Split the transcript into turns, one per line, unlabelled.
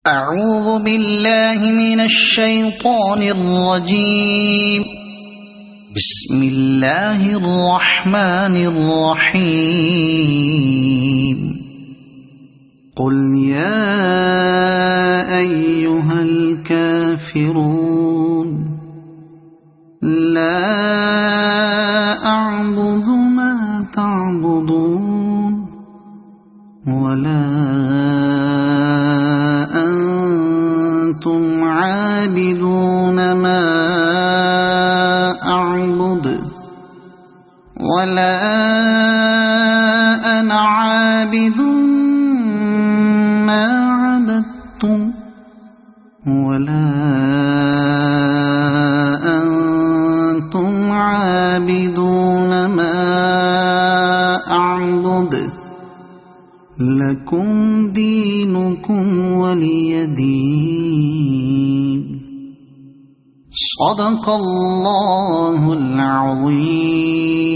أعوذ بالله من الشيطان الرجيم. بسم الله الرحمن الرحيم. قل يا أيها الكافرون لا أعبد ما تعبدون ولا أنتم عابدون ما أعبد ولا أنا عابد ما عبدتم ولا أنتم عابدون ما أعبد لكم دينكم ولي دين. صدق الله العظيم.